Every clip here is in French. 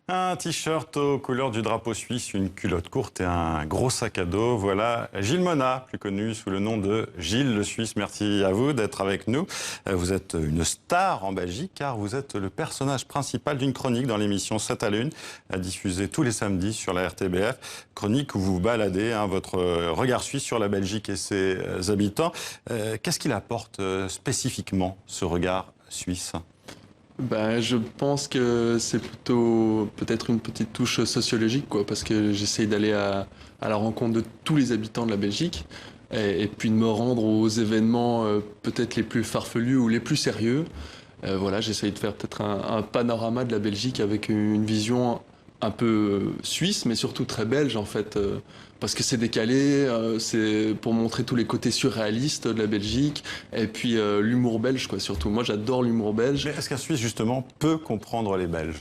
Un t-shirt aux couleurs du drapeau suisse, une culotte courte et un gros sac à dos. Voilà Gilles Monat, plus connu sous le nom de Gilles le Suisse. Merci à vous d'être avec nous. Vous êtes une star en Belgique car vous êtes le personnage principal d'une chronique dans l'émission 7 à l'une, diffusée tous les samedis sur la RTBF. Chronique où vous vous baladez, votre regard suisse sur la Belgique et ses habitants. Qu'est-ce qu'il apporte spécifiquement, ce regard suisse ? Je pense que c'est plutôt peut-être une petite touche sociologique, quoi, parce que j'essaye d'aller à la rencontre de tous les habitants de la Belgique et puis de me rendre aux événements peut-être les plus farfelus ou les plus sérieux. Voilà, j'essaye de faire peut-être un panorama de la Belgique avec une vision un peu suisse, mais surtout très belge en fait, parce que c'est décalé, c'est pour montrer tous les côtés surréalistes de la Belgique, et puis l'humour belge, quoi, surtout. Moi, j'adore l'humour belge. Mais est-ce qu'un Suisse, justement, peut comprendre les Belges ?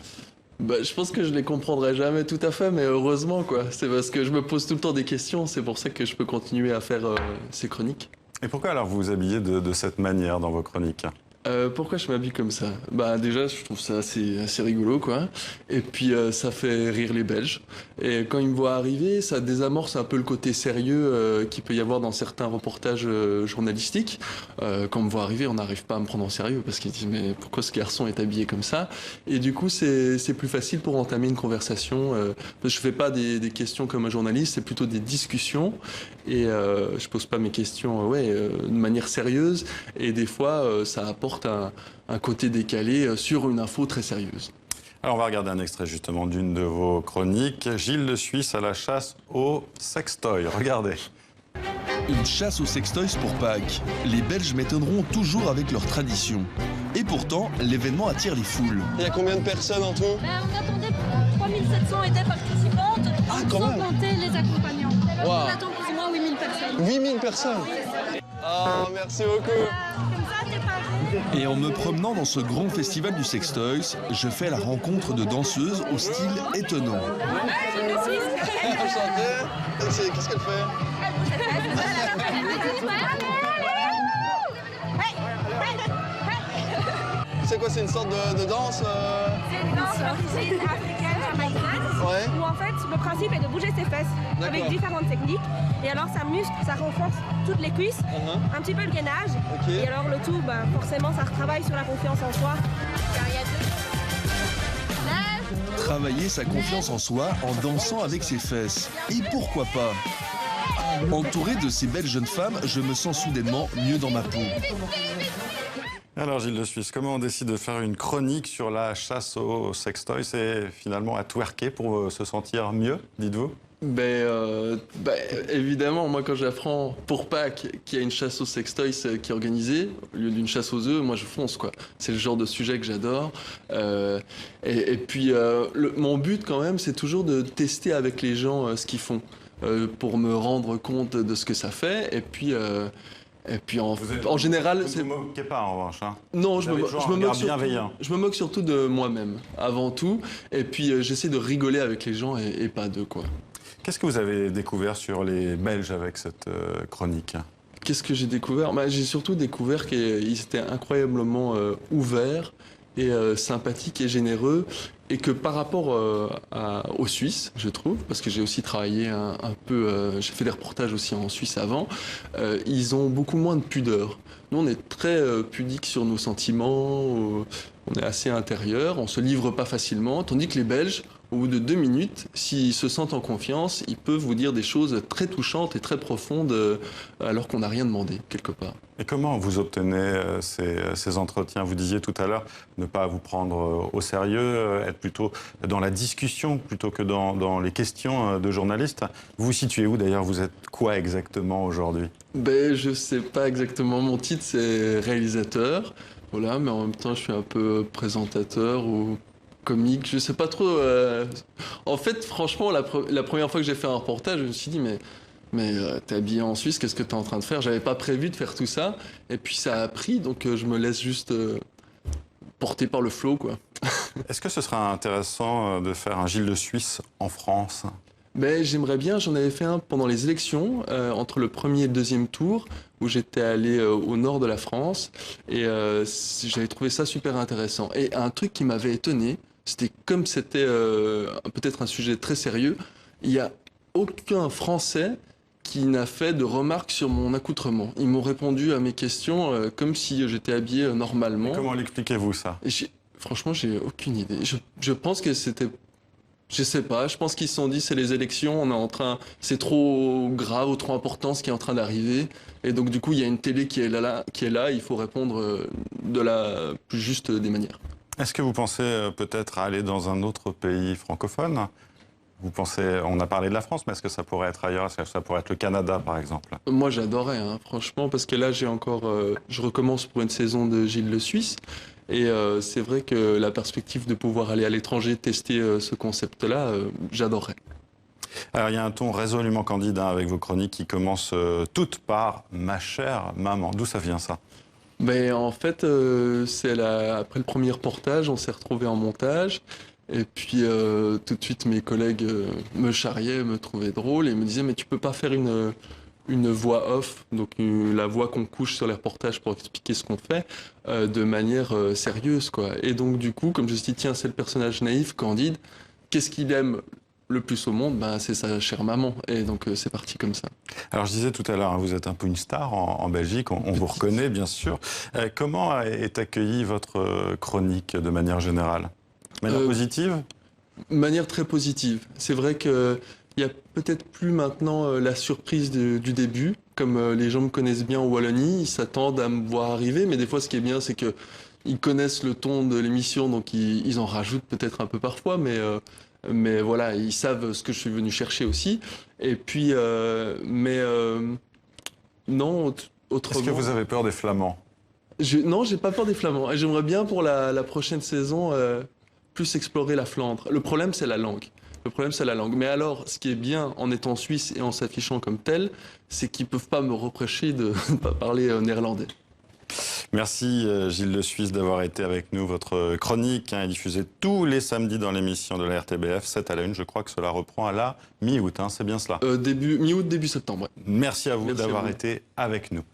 Je pense que je les comprendrai jamais tout à fait, mais heureusement, quoi. C'est parce que je me pose tout le temps des questions, c'est pour ça que je peux continuer à faire ces chroniques. Et pourquoi alors vous vous habillez de cette manière dans vos chroniques ? Pourquoi je m'habille comme ça? Déjà, je trouve ça assez rigolo, quoi. Et puis, ça fait rire les Belges. Et quand ils me voient arriver, ça désamorce un peu le côté sérieux qu'il peut y avoir dans certains reportages journalistiques. Quand on me voit arriver, on n'arrive pas à me prendre en sérieux parce qu'ils disent mais pourquoi ce garçon est habillé comme ça? Et du coup, c'est plus facile pour entamer une conversation. Je fais pas des questions comme un journaliste, c'est plutôt des discussions. Et je pose pas mes questions de manière sérieuse. Et des fois, ça apporte un côté décalé sur une info très sérieuse. Alors on va regarder un extrait justement d'une de vos chroniques. Gilles le Suisse à la chasse au sextoy. Regardez. Une chasse aux sextoys pour Pâques. Les Belges m'étonneront toujours avec leur tradition. Et pourtant, l'événement attire les foules. Il y a combien de personnes en tout? On attendait 3700 étaient participantes, quand sans même. compter les accompagnants. Wow. On attend plus ou moins 8000 personnes. 8000 personnes. Oh, merci beaucoup. Comme ça, t'es pas... Et en me promenant dans ce grand festival du sextoys, je fais la rencontre de danseuses au style étonnant. Enchanté. Qu'est-ce qu'elle fait? C'est quoi, c'est une sorte de danse C'est une danse d'origine africaine, jamaïcaine, Ouais. où en fait le principe est de bouger ses fesses avec D'accord. différentes techniques. Et alors ça muscle, ça renforce toutes les cuisses, un petit peu le gainage. Ok. Et alors le tout, forcément, ça retravaille sur la confiance en soi. Car il y a deux... Travailler sa confiance en soi en dansant avec ses fesses. Et pourquoi pas? Entouré de ces belles jeunes femmes, je me sens soudainement mieux dans ma peau. Alors Gilles le Suisse, comment on décide de faire une chronique sur la chasse au sextoy? C'est finalement à twerker pour se sentir mieux, dites-vous? Évidemment, moi quand j'apprends pour Pâques qu'il y a une chasse aux sextoys qui est organisée, au lieu d'une chasse aux œufs, moi je fonce, quoi. C'est le genre de sujet que j'adore. Et puis mon but quand même, c'est toujours de tester avec les gens ce qu'ils font, pour me rendre compte de ce que ça fait. Et puis en général, Vous ne vous moquez pas en revanche, hein? Non, Vous avez toujours un regard bienveillant. je me moque surtout de moi-même, avant tout. Et puis j'essaie de rigoler avec les gens et pas d'eux, quoi. Qu'est-ce que vous avez découvert sur les Belges avec cette chronique? Qu'est-ce que j'ai découvert? J'ai surtout découvert qu'ils étaient incroyablement ouverts et sympathiques et généreux. Et que par rapport aux Suisses, je trouve, parce que j'ai aussi travaillé un peu, j'ai fait des reportages aussi en Suisse avant, ils ont beaucoup moins de pudeur. Nous, on est très pudiques sur nos sentiments, on est assez intérieur, on se livre pas facilement, tandis que les Belges, au bout de 2 minutes, s'ils se sentent en confiance, ils peuvent vous dire des choses très touchantes et très profondes alors qu'on n'a rien demandé, quelque part. Et comment vous obtenez ces entretiens? Vous disiez tout à l'heure ne pas vous prendre au sérieux, être plutôt dans la discussion plutôt que dans les questions de journalistes. Vous vous situez où d'ailleurs? Vous êtes quoi exactement aujourd'hui? Je sais pas exactement. Mon titre, c'est réalisateur. Voilà, mais en même temps, je suis un peu présentateur ou comique. Je sais pas trop. En fait, franchement, la première fois que j'ai fait un reportage, je me suis dit, mais t'es habillé en Suisse, qu'est-ce que t'es en train de faire? J'avais pas prévu de faire tout ça. Et puis ça a pris, donc je me laisse juste porter par le flow, quoi. Est-ce que ce sera intéressant de faire un Gilles le Suisse en France? J'aimerais bien, j'en avais fait un pendant les élections, entre le premier et le deuxième tour, où j'étais allé au nord de la France, et j'avais trouvé ça super intéressant. Et un truc qui m'avait étonné, c'était comme c'était peut-être un sujet très sérieux, il n'y a aucun Français qui n'a fait de remarques sur mon accoutrement. Ils m'ont répondu à mes questions comme si j'étais habillé normalement. Comment l'expliquez-vous ça? Et franchement, j'ai aucune idée. Je pense que c'était... Je sais pas, je pense qu'ils se sont dit c'est les élections, c'est trop grave ou trop important ce qui est en train d'arriver. Et donc du coup, il y a une télé qui est là, il faut répondre de la plus juste des manières. Est-ce que vous pensez peut-être aller dans un autre pays francophone? Vous pensez, on a parlé de la France, mais est-ce que ça pourrait être ailleurs? Est-ce que ça pourrait être le Canada, par exemple? Moi, j'adorais, hein, franchement, parce que là, je recommence pour une saison de Gilles le Suisse. Et c'est vrai que la perspective de pouvoir aller à l'étranger tester ce concept-là, j'adorerais. Alors, il y a un ton résolument candide hein, avec vos chroniques qui commencent toutes par « ma chère maman ». D'où ça vient, ça? Ben, en fait, après le premier reportage, on s'est retrouvés en montage. Et puis tout de suite, mes collègues me charriaient, me trouvaient drôle et me disaient « mais tu peux pas faire une voix off, donc la voix qu'on couche sur les reportages pour expliquer ce qu'on fait, de manière sérieuse, quoi. » Et donc du coup, comme je me suis dit « tiens, c'est le personnage naïf, candide, qu'est-ce qu'il aime le plus au monde, ben, c'est sa chère maman. » Et donc c'est parti comme ça. Alors je disais tout à l'heure, hein, vous êtes un peu une star en Belgique, on vous reconnaît bien sûr. Comment est accueillie votre chronique de manière générale? De manière positive? Manière très positive. C'est vrai qu'il n'y a peut-être plus maintenant la surprise du début. Comme les gens me connaissent bien en Wallonie, ils s'attendent à me voir arriver. Mais des fois, ce qui est bien, c'est qu'ils connaissent le ton de l'émission, donc ils en rajoutent peut-être un peu parfois. Mais voilà, ils savent ce que je suis venu chercher aussi. Et puis, non, autrement... Est-ce que vous avez peur des Flamands? Non, j'ai pas peur des Flamands. Et j'aimerais bien pour la prochaine saison plus explorer la Flandre. Le problème, c'est la langue. Mais alors, ce qui est bien en étant suisse et en s'affichant comme tel, c'est qu'ils peuvent pas me reprocher de ne pas parler néerlandais. Merci Gilles Le Suisse d'avoir été avec nous. Votre chronique est diffusée tous les samedis dans l'émission de la RTBF, 7 à la 1. Je crois que cela reprend à la mi-août, hein, c'est bien cela? Mi-août, début septembre. Ouais. Merci à vous d'avoir été avec nous.